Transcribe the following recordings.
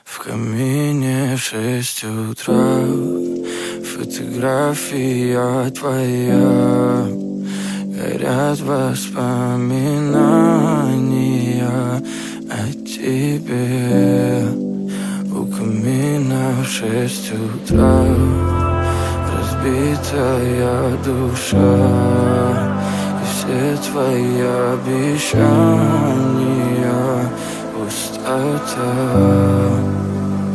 В камине в 6 утра фотография твоя. Горят воспоминания о тебе. У камина в 6 утра разбитая душа. И все твои обещания пустота.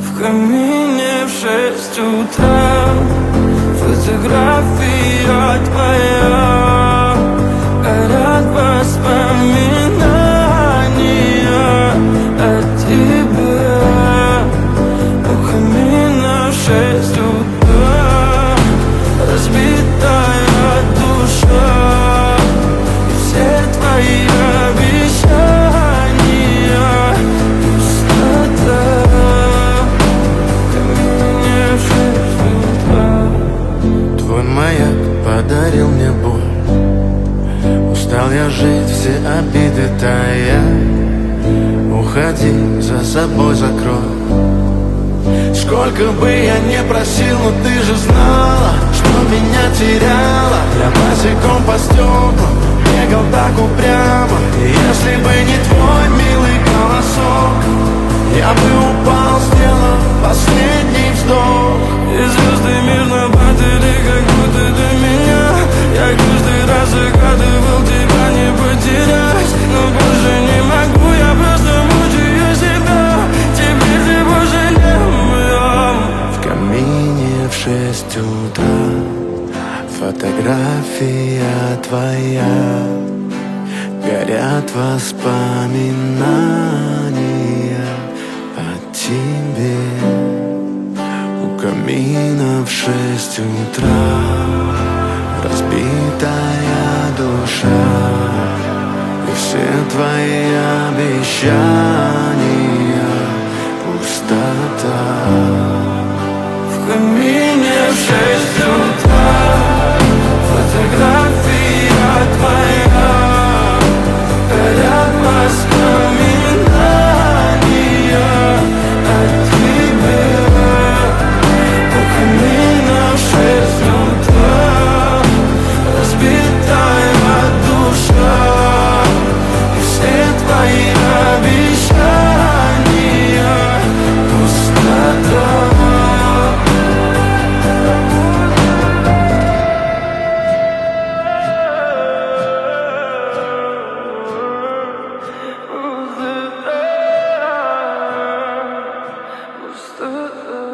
В камине в 6 утра фотография твоя. Горят воспоминания о тебе. У камина в 6 утра разбитая душа. И все твои обещания пустота. В камине в 6 утра. Твой маяк подарил мне боль. Устал я жить, все обиды тая. Уходи, за собой закрой. Сколько бы я не просил, но ты же знала, что меня теряла. Я босиком по стеклам бегал так упрямо. И если бы не твой милый голосок, я бы упал, сделав последний вздох. И звезды мирно падали, как будто до меня. Я каждый раз загадывал тебя не потерять, но больше не могу, я просто мучаю себя. Теперь ты больше не моя. В камине в 6 утра фотография твоя. Горят воспоминания о тебе. У камина в 6 утра разбитая душа. И все твои обещания пустота. В камине в 6 утра фотография твоя. Горят воспоминания о тебе. У камина в 6 утра разбитая душа. И все твои обещания пустота. Пустота.